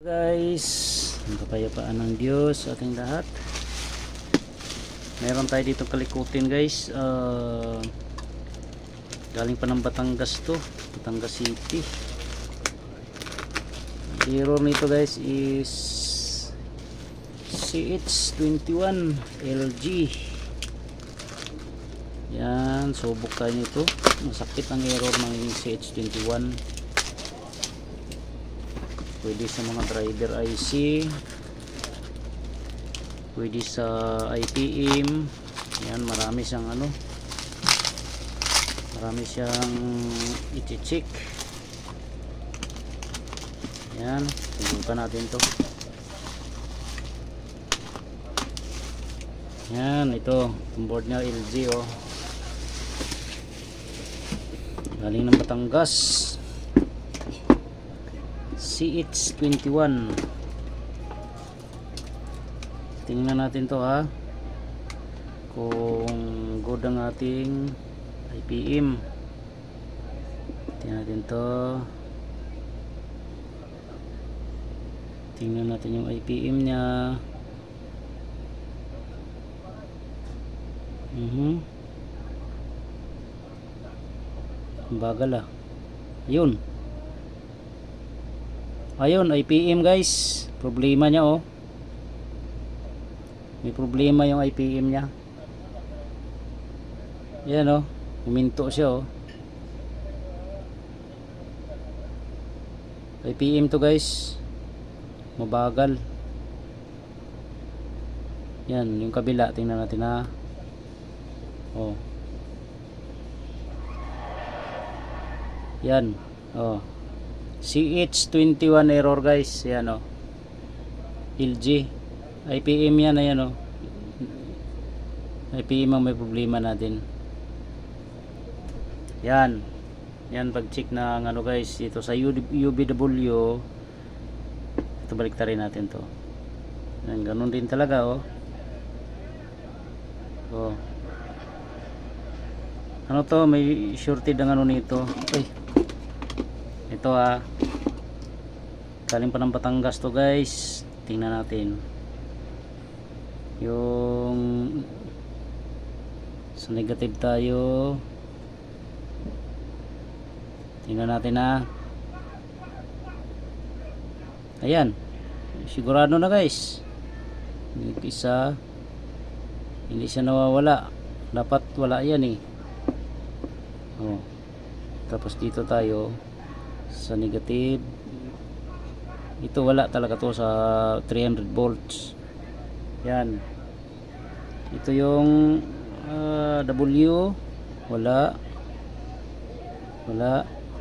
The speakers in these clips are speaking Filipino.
Guys, ang kapayapaan ng Diyos sa ating lahat. Meron tayo dito kalikutin guys. Galing pa ng Batangas to, Batangas City. Ang error nito guys is CH21 LG. Yan, subok tayo nito. Masakit ang error ng CH21. Pwede sa mga driver IC, pwede sa IPM. Yan, marami siyang marami siyang i-check. Yan, subukan natin to. Yan, ito ang board niya LG oh. Galing ng Batangas, CH21. Tingnan natin to ha, kung good ang ating IPM. Tingnan natin to. Tingnan natin yung IPM nya. Bagal ah. Yun. Ayun, IPM guys. Problema nya oh. May problema yung IPM nya. Yan oh. Huminto siya oh. IPM to guys. Mabagal. Yan, yung kabila. Tingnan natin ha. Oh. Yan. Oh. CH21 error guys. Yan o. LG. IPM yan. Ayan o. IPM ang may problema natin. Yan. Yan pag check ng guys. Ito sa UBW. Ito baliktarin natin to. Yan. Ganun din talaga o. Oh. Ano to? May shorted ang nito. Ay. Ito galing pa ng Batangas to guys. Tingnan natin yung sa negative tayo. Tingnan natin ayan, sigurado na guys. Yung isa hindi siya nawawala. Dapat wala yan eh. Oh. Tapos dito tayo sa negative. Ito wala talaga to sa 300 volts. Yan. Ito yung W. Wala.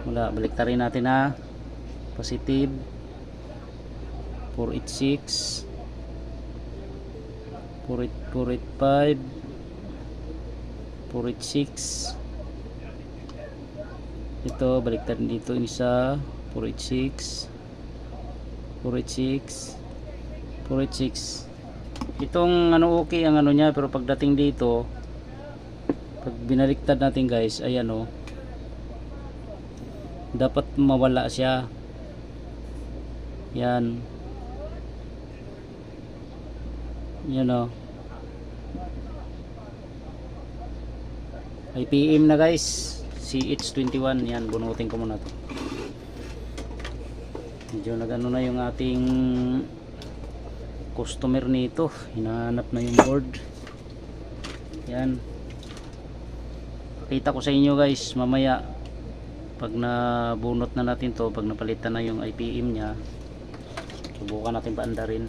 Baliktarin natin positive 486 485 486. Ito baliktad dito yung isa 486 486. Itong okay ang niya, pero pagdating dito pag binaliktad natin guys, ayan o, dapat mawala siya. Yan o, IPM na guys, CH21. Yan, bunutin ko muna to. Medyo nagano na yung ating customer nito. Hinahanap na yung board. Yan. Pakita ko sa inyo guys mamaya pag nabunot na natin to, pag napalitan na yung IPM nya. Subukan natin paandarin.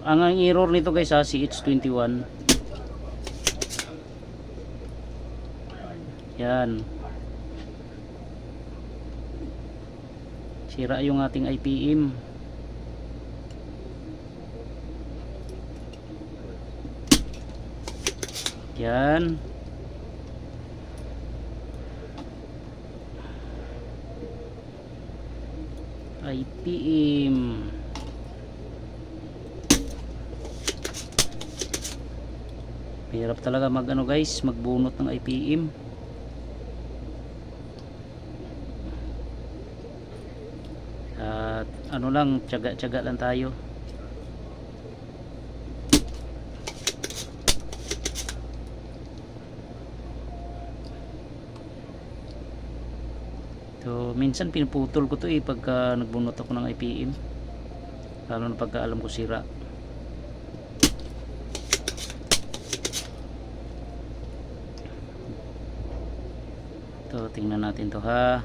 Ang error nito guys CH21. Yan. Sira yung ating IPM. Yan. IPM. Hirap talaga guys, magbunot ng IPM. ano lang, tiyaga lang tayo. So minsan pinuputol ko to pagka nagbunot ako ng IPM, lalo na pagka alam ko sira. To, tingnan natin to ha.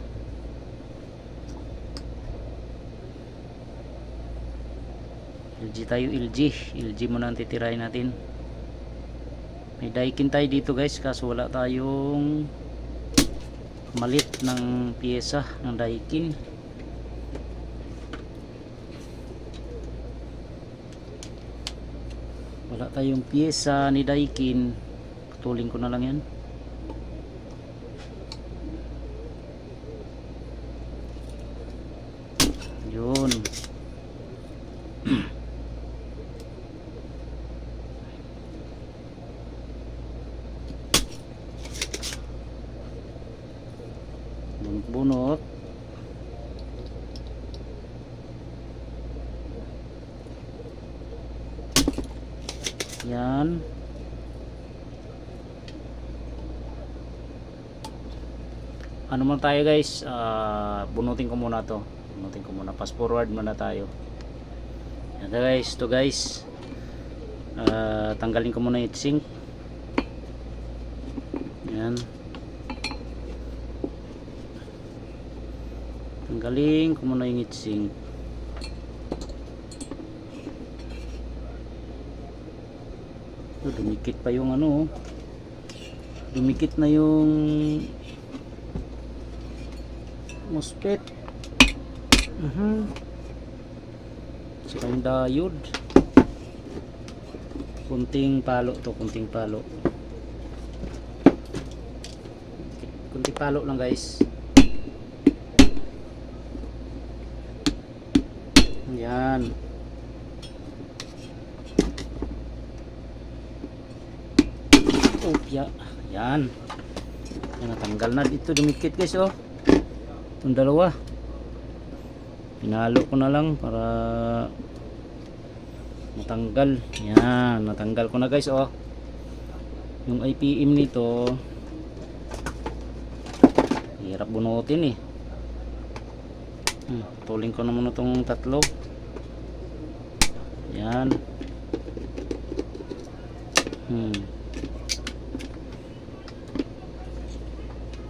LG tayo, LG muna ang titirahin natin. May Daikin tayo dito guys, kaso wala tayong malit ng pyesa ng Daikin. Wala tayong pyesa ni Daikin, putulin ko na lang yan. Yun. Bunot. Yan. Ano man tayo guys, bunutin ko muna to. Bunutin ko muna. Pass forward muna tayo. Yan guys, to guys. Tanggalin ko muna yung heatsink. Yan. Tanggalin ko muna yung heatsink. Dumikit pa yung ano, dumikit na yung MOSFET. Saka yung diode, kunting palo to, kunting palo lang guys. Yan. Oh, yan. Yan, natanggal na dito, dumikit guys oh. Itong dalawa pinalo ko na lang para matanggal. Yan, natanggal ko na guys oh. Yung IPM nito hirap bunutin eh. Tuling ko na muna itong tatlo. Yan.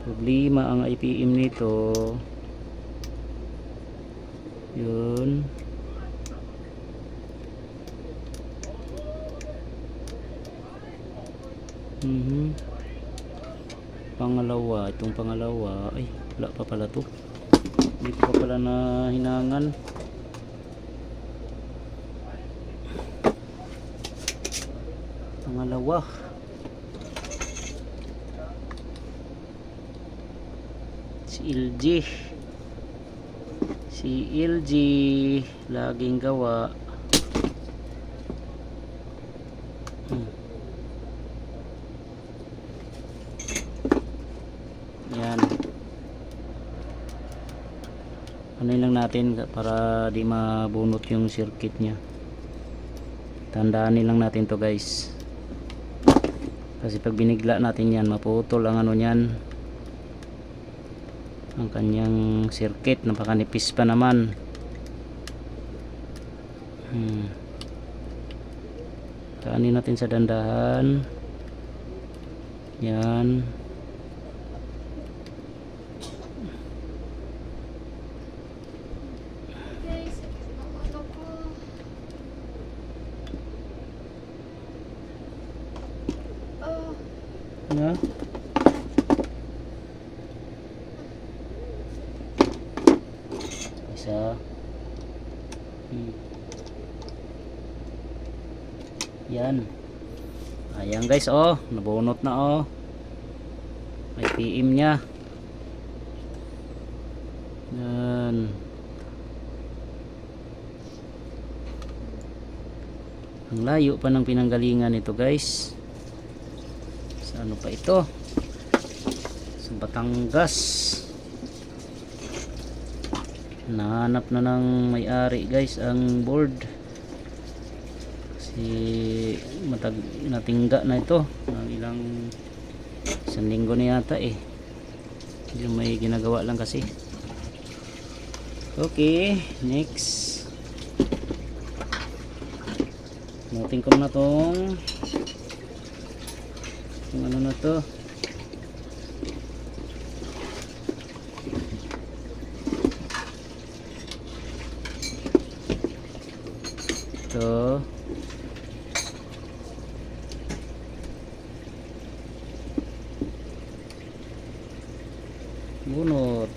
Problema ang IPM nito. Yun. Pangalawa, itong pangalawa, ay wala pa pala to. Hindi ko pa pala na hinangan. Pangalawa. Si LG laging gawa. Yan. Ano lang natin para di mabunot yung circuit nya. Tandaan lang natin to guys. Kasi pag binigla natin yan, maputol ang ano nyan, ang kanyang circuit. Napakanipis pa naman. Taanin natin sa dandahan. Yan. Na? Isa. Yan. Ayan guys oh, nabunot na oh. May PM nya. Yan. Ang layo pa ng pinanggalingan nito guys. Sa ano pa ito? Sa Batangas. Nahanap na ng may-ari guys ang board. Kasi natingga na ito ng ilang isang linggo na yata eh. Yung may ginagawa lang kasi. Okay, next. Nutin ko na tong ano na to. Ito. Bunot.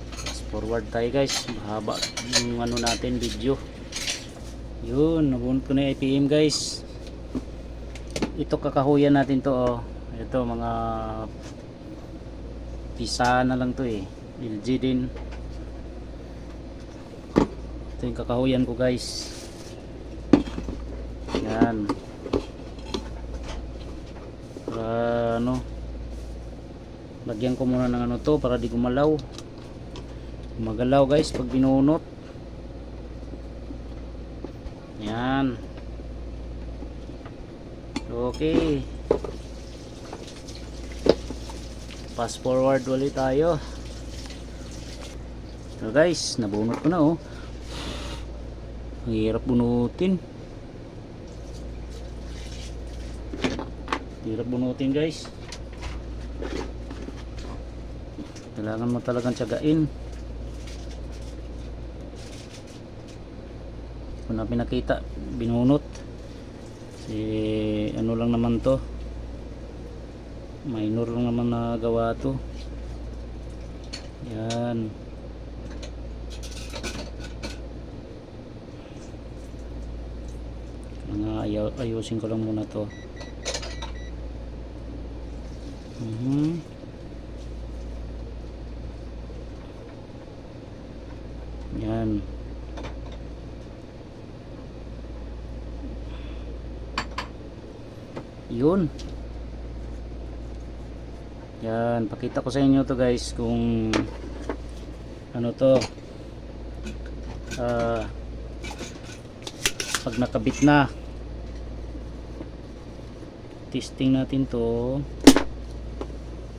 Fast forward tayo guys. Mahaba yung ano natin video. Yun, nabunot ko na yung IPM guys. Ito kakahuyan natin to oh. Ito mga pisa na lang to eh. LG din. Ito yung kakahuyan ko guys. Yan. Para ano, lagyan ko muna ng ano to para di gumalaw. Magalaw guys pag binunot. Yan. Okay. Fast forward ulit tayo. So guys, nabunot ko na oh. Ang hirap bunutin. Hirap bunutin guys. Kailangan mo talagang tiyagain. Kung na pinakita, binunot. Ano lang naman to. Minor lang naman na gawa to. Yan. Ayusin ko lang muna to. Yan. Yun. Yan, pakita ko sa inyo to guys kung ano to. Pag nakabit na, testing natin to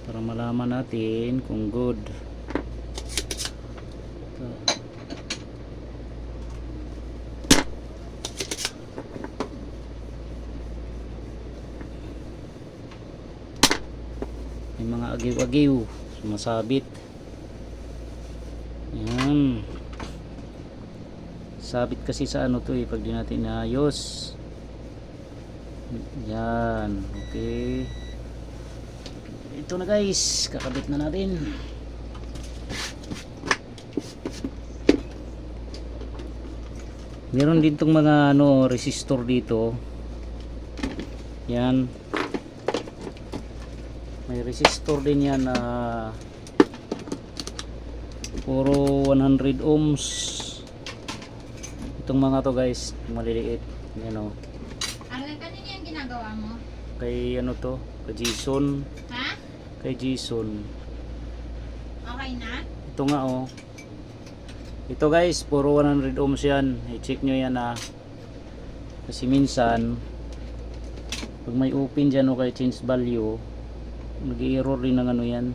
para malaman natin kung good. Ito. May mga agiw-agiw sumasabit. Yan, sabit kasi sa ano to eh pag di natin inaayos. Yan, okay. Ito na guys, kakabit na natin. Meron din tong mga ano resistor dito. Yan. May resistor din yan na puro 100 ohms. Itong mga to guys, maliliit. Yan o. Arlen, kanina yung ginagawa mo? Kay ano to, kay Jason. Ha? Kay Jason. Okay na? Ito nga oh. Ito guys, puro 100 ohms yan. I-check nyo yan ah. Kasi minsan pag may open dyan o kay change value, nag-error rin ng ano yan.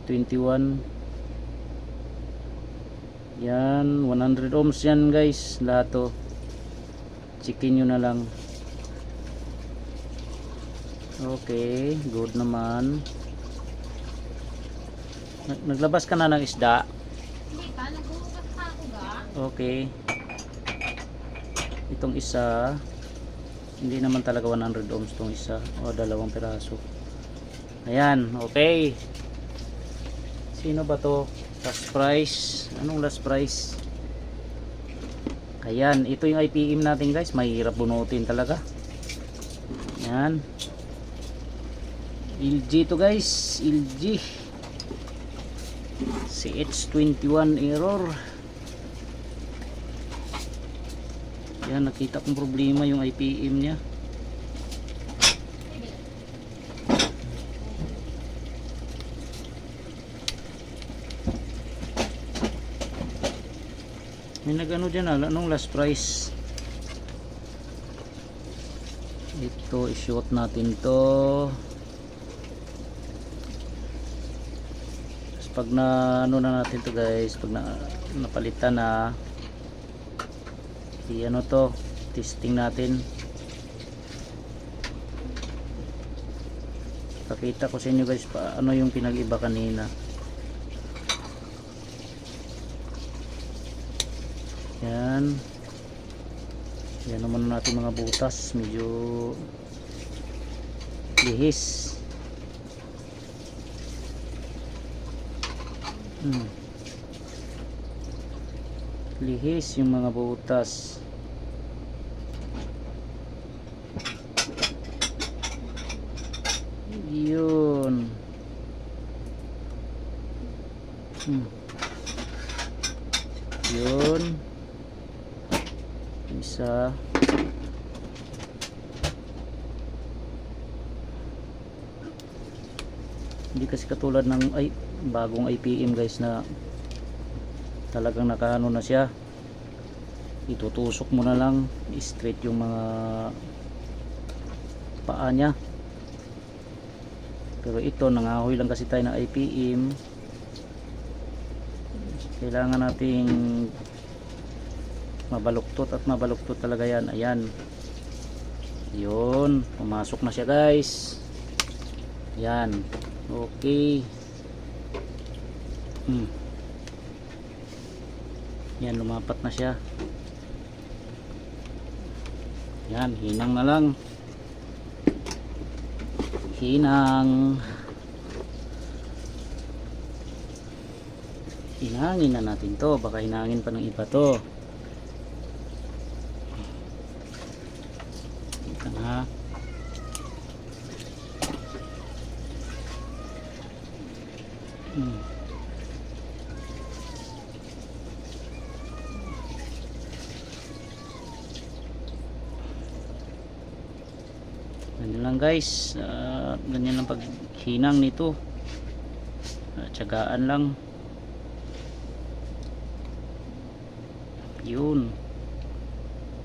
21. Yan, 100 ohms yan guys. Lahat to. Checkin nyo na lang. Okay, good naman. Naglabas ka na ng isda? Hindi pa, naghuhugas pa ako ga. Okay. Itong isa, hindi naman talaga 100 ohms itong isa. O, 2 piraso. Ayan, okay. Sino ba to? Last price. Anong last price? Ayan, ito yung IPM natin guys. Mahirap bunutin talaga. Ayan. LG to guys. LG. CH21 error. Yan, nakita kong problema yung IPM nya. May nagano dyan, anong last price. Ito, i-shoot natin to. Tapos pag na ano na natin to guys, pag napalitan na, ano to, testing natin. Pakita ko sa inyo guys pa ano yung pinag-iba kanina. Yan. Yan naman natin mga butas, medyo lihis. Lihis yung mga butas. Yun. Yun. Isa. Hindi kasi katulad ng bagong IPM guys na talagang nakaano na siya, itutusok mo na lang straight yung mga paa nya. Pero ito, nangahoy lang kasi tayo ng IPM, kailangan nating mabaluktot at mabaluktot talaga yan. Ayan, yun, pumasok na siya guys. Yan, okay. Yan, lumapat na siya. Yan, hinang na lang. Hinang. Hinangin na natin to. Baka hinangin pa ng iba to. Ito na. Ganyan lang guys, ganyan lang paghinang nito, tiyagaan lang. Yun,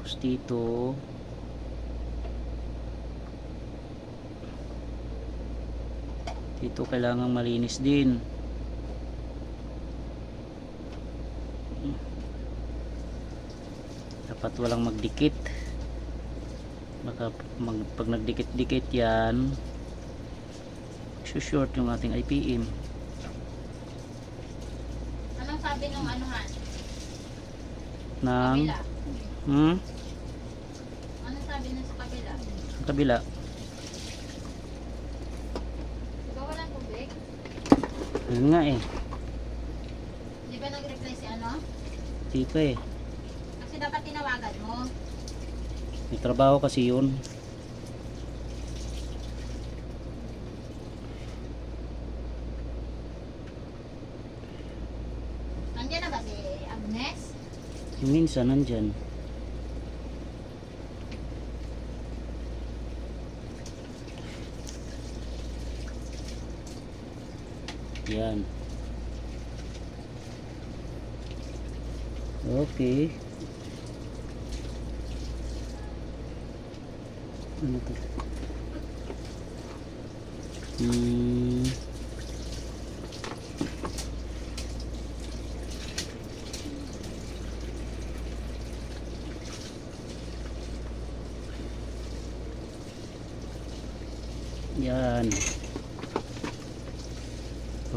tapos dito kailangang malinis din. Dapat walang magdikit. Baka pag nagdikit-dikit yan, short yung ating IPM. Anong sabi nung anuhan? Nang Kabila. Anong sabi nung sa kabila? sa kabila. Diba walang tubig? Yun nga eh. Di ba nag-reply si ano? Di pa eh. Kasi dapat tinawagan mo. May trabaho kasi yun. Nandiyan na ba si Agnes? Yung minsan nandyan. Yan. Okay. Ano to? Yan.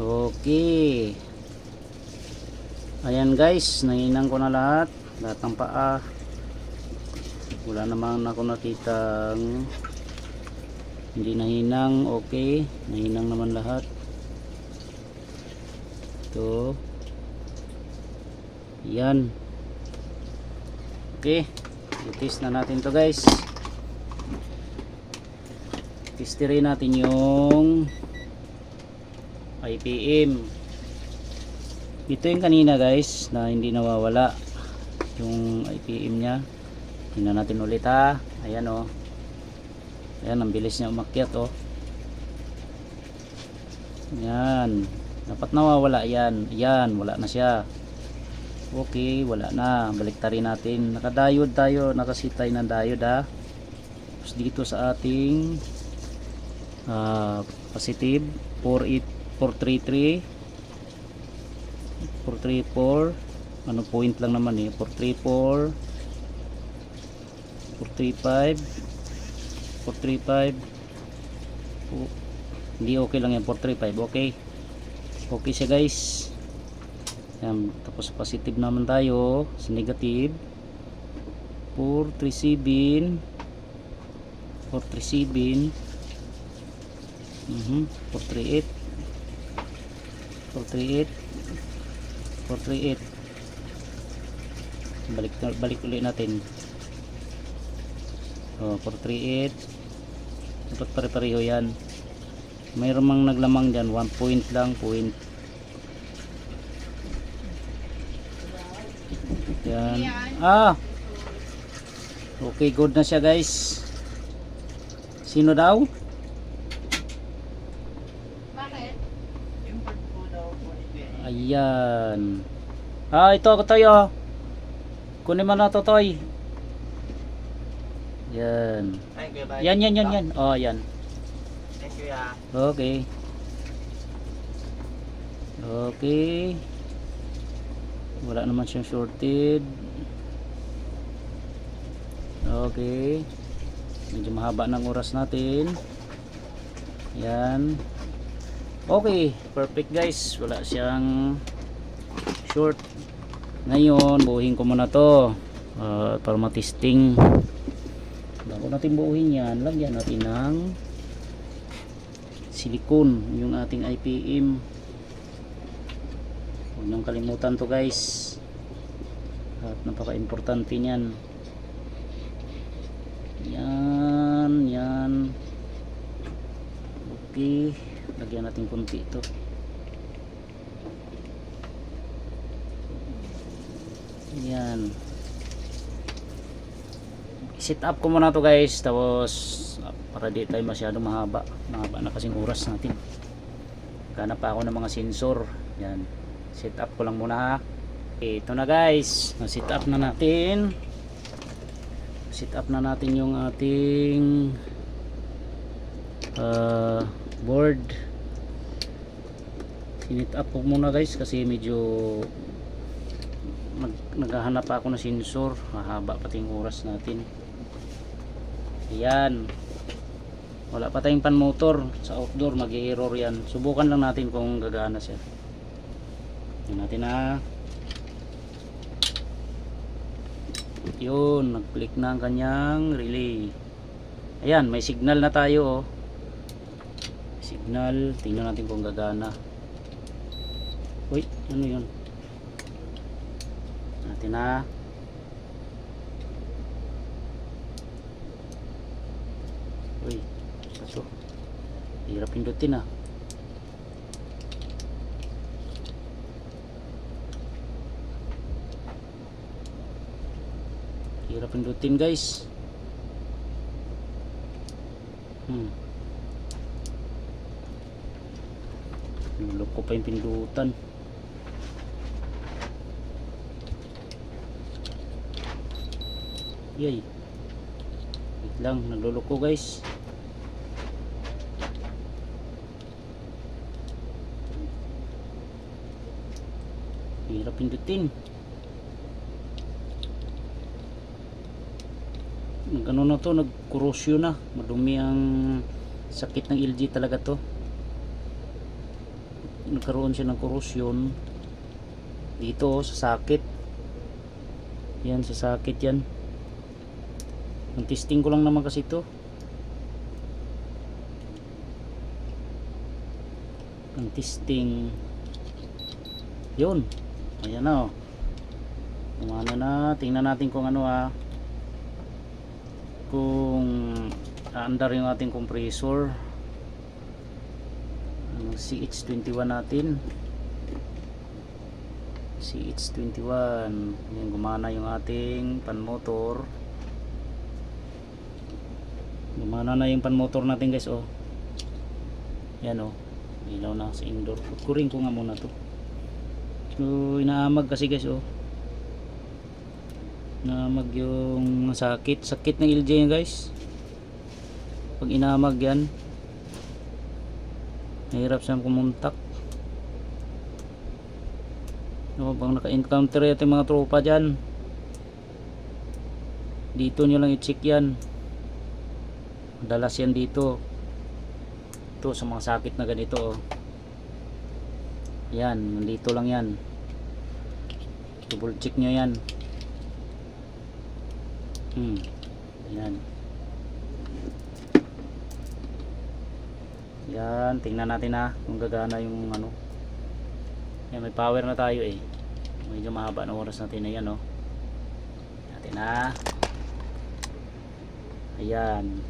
Okay. Ayan guys, nahinang ko na lahat ng paa. Wala naman ako nakitang hindi nahinang. Okay, nahinang naman lahat. Ito. Yan. Okay, i-test na natin to guys. Testerin natin yung IPM. Ito yung kanina guys na hindi nawawala yung IPM nya. Tingnan natin ulit ha. Ayan o. Ayan, ang bilis niya umakyat o. Yan. Dapat nawawala yan. Yan, wala na siya. Okay, wala na. Baliktarin natin. Naka-diode tayo. Nakasitay ng diode ha. Tapos dito sa ating positive 434 434 ano point lang naman eh 434 435 hindi okay lang yan 435 okay siya guys. Yan, tapos positive naman tayo sa negative 437 438 balik ulit natin. 438 dapat pare-pareho yan. Mayroon mang naglamang dyan 1 point lang point. Yan. Okay, good na siya guys. Sino daw? Bakit? Ayan. Ito ako tayo. Kunin mo na to toy. Yan. Yan. Oh, yan. Thank you ya. Okay. Okay. Wala naman siyang shorted. Okay. Medyo mahaba ng oras natin. Yan. Okay, perfect guys. Wala siyang short. Ngayon, buuhin ko muna to para matesting. Bago natin buuhin yan, lagyan natin ng silicone yung ating IPM. Huwag niyong kalimutan to guys. At napaka-importante niyan. Yan. Okay, lagyan natin kunti ito. Yan. Set up ko muna to guys, tapos para di tayo masyadong mahaba na kasing oras natin. Ganap pa ako ng mga sensor. Yan, set up ko lang muna ha. Okay, ito na guys, set up na natin. Set up na natin yung ating board. Sinit up ko muna guys kasi medyo naghahanap pa ako ng sensor. Mahaba pati yung oras natin. Ayan, wala pa tayong pan motor sa outdoor, mag-error yan. Subukan lang natin kung gagana siya. Tingnan natin na. Yun, nag-click na ang kanyang relay. Ayan, may signal na tayo oh. Signal, tingnan natin kung gagana. Uy, ano yun? Natin na. Uy, saso. Hirap pindutin ah. Hirap pindutin guys. Nulok ko pa yung pindutan. Yay. Wait lang, naglulok ko guys. Hirap pindutin. Nagano na to, nagkorosyon na. Madumi ang sakit ng LG talaga to. Nagkaroon siya ng korosyon dito oh, sa sakit. Yan, sa sakit yan. Ang testing ko lang naman kasi ito. Ang testing. Yun. Ayan na oh. Kumana na. Tingnan natin kung ano ah. Kung aandar yung ating compressor. Ang CH21 natin. CH21. Yan, gumana yung ating pan motor. Gumana na yung pan motor natin guys, oh. Yan, oh. Ilaw na sa indoor. Kukurin ko nga muna to. So inaamag kasi guys, oh. Naamag yung sakit ng LJ yan guys. Pag inamag yan, mahirap siyang kumuntak. So, pag naka-encounter yung mga tropa dyan, dito nyo lang i-check yan. Madalas yan dito. Ito sa mga sakit na ganito, oh. Yan, nandito lang yan. Double check nyo yan. Yan. Yan, tingnan natin na kung gagana yung ano. Yan, may power na tayo eh. Medyo mahaba na oras natin na yan, oh. Natin na. Ayan.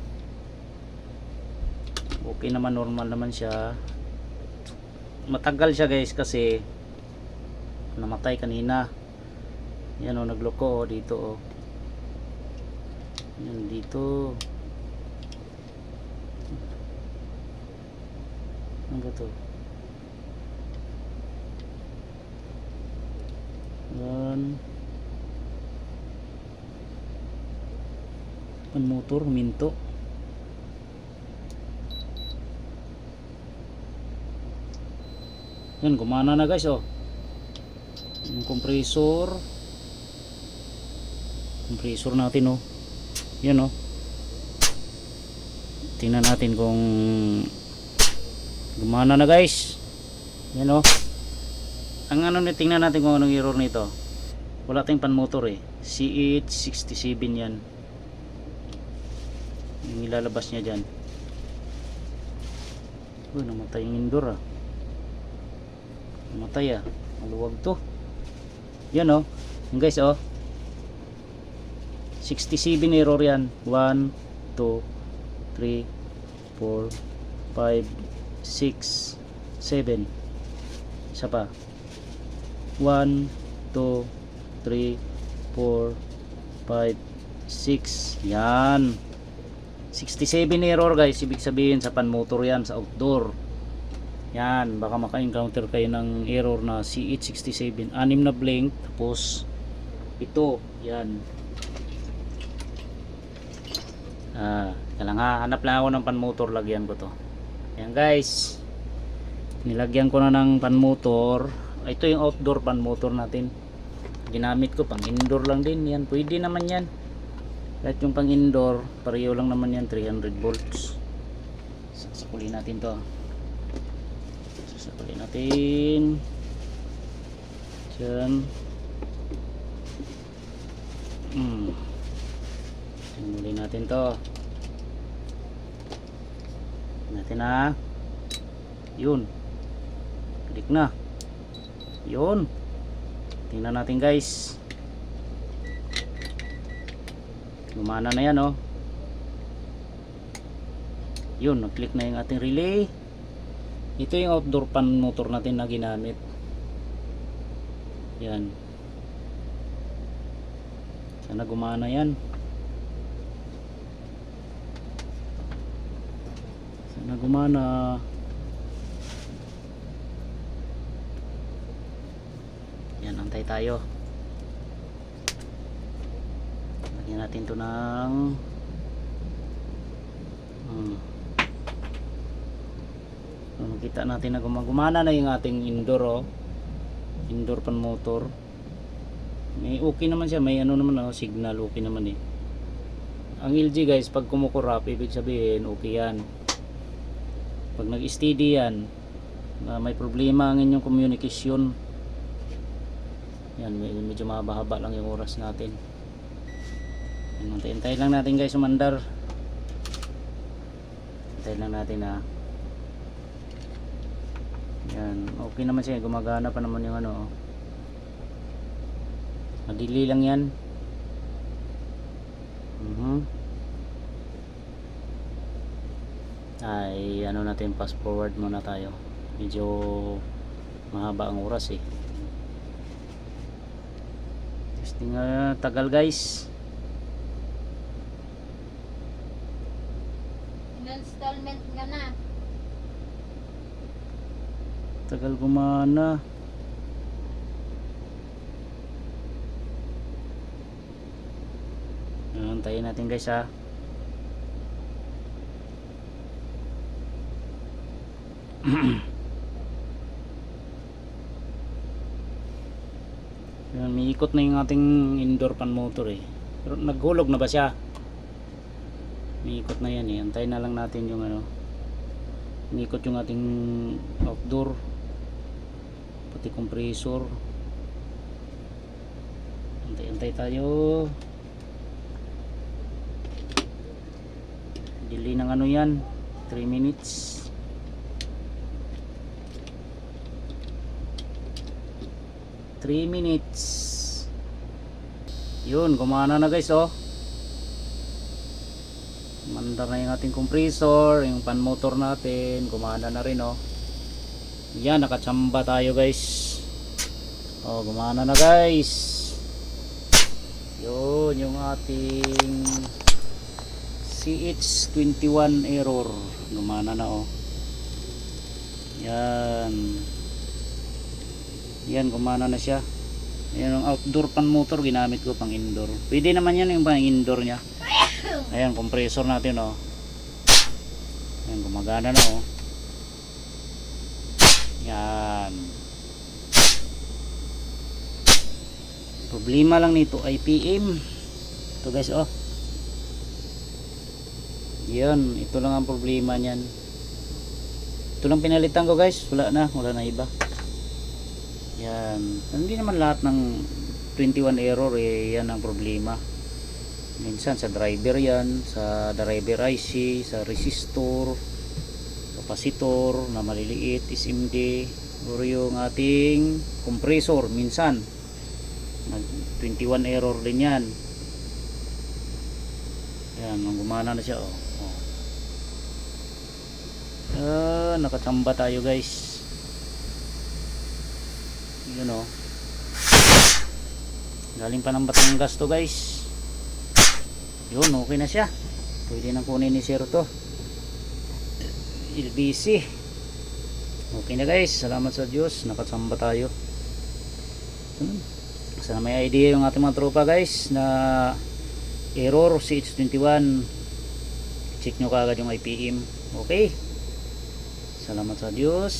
Okay naman, normal naman siya. Matagal siya guys kasi namatay kanina. Yan, oh, nagloko, oh, dito, oh. Yan, dito. Ano ba to? Yan. Pan motor, minto. Yan, gumana na guys, oh. Yung compressor natin, oh. Yan, oh. Tingnan natin kung gumana na guys. Yan, oh. Ang ano, tingnan natin kung anong error nito. Wala tayong pan motor eh. CH67 yan. Yung ilalabas niya dyan. Uy, namatay yung indoor, ah. Namatay, ah. Maluwag to. Yan, oh. Yan guys, oh. 67 error yan. 1, 2, 3, 4, 5, 6, 7. Isa pa. 1, 2, 3, 4, 5, 6. Yan. 67 error guys. Ibig sabihin sa pan motor yan, sa outdoor. Yan. Baka maka-encounter kayo ng error na CH67. 6 na blink. Tapos ito. Yan. Kailangan hanap lang ako ng pan motor. Lagyan ko to. Yan guys. Nilagyan ko na ng pan motor. Ito yung outdoor pan motor natin. Ginamit ko pang indoor lang din. Yan, pwede naman yan. Kahit yung pang indoor, pareho lang naman yan, 300 volts. Sasakulin natin to. Sasakulin natin. Diyan. Sasakulin natin to. Natin na. Yun. Klik na. Yun. Tingnan natin guys. Gumana na yan, oh. Yun, nag-click na yung ating relay. Ito yung outdoor pan motor natin na ginamit. Yan. Sana gumana yan. Sana gumana. Yan, antay tayo. Lagyan natin to ng makita natin na gumagumana na yung ating indoor, oh. Indoor pan motor. May okay naman siya, may ano naman, oh, signal okay naman eh. Ang LG guys, pag kumukurap, ibig sabihin okay yan. Pag nag-steady yan, may problema ang inyong communication. Yan, medyo mahaba lang yung oras natin. Hintay lang natin guys umandar. Hintay lang natin, ha. Yan, okay naman siya, gumagana pa naman yung ano, oh. Madili lang yan. Ay, ano natin, fast forward muna tayo. Medyo mahaba ang oras eh. Testing tagal guys. In-installment nga na. Tagal gumana. Antayin natin guys ha. Yan, may ikot na yung ating indoor fan motor eh. Pero naghulog na ba siya? May ikot na yan eh. Antayin na lang natin yung ano. Umikot yung ating outdoor. Pati compressor. Antay tayo. Delay ng ano yan. 3 minutes. Yun, gumana na guys oh. Mandar na yung ating compressor, yung fan motor natin, gumana na rin oh. Yan, nakatsamba tayo guys. Oh, gumana na guys. Yun, yung ating CH21 error. Gumana na oh. Yan. Yan, gumana na siya. Ayan, yung outdoor fan motor ginamit ko pang indoor. Pwede naman yan yung pang indoor nya. Ayan, compressor natin oh. Ayan, gumagana na oh. Yan. Problema lang nito ay PM. Ito guys oh. Yan, ito lang ang problema niyan. Ito lang pinalitan ko guys. Wala na iba. Yan. Hindi naman lahat ng 21 error eh, yan ang problema. Minsan sa driver yan, sa driver IC, sa resistor, kapasitor na maliliit, SMD, or yung ating compressor minsan. 21 error din yan. Yan, gumana na siya oh. Nakatsamba tayo guys. Yun o. Galing pa ng Batangas to guys. Yun, okay na siya. Pwede nang kunin ni Sir to. LBC. Okay na guys. Salamat sa Diyos. Nakatsamba tayo. Sana may idea yung ating mga tropa guys na error CH21. Check nyo kaagad yung IPM. Okay. Salamat sa Diyos.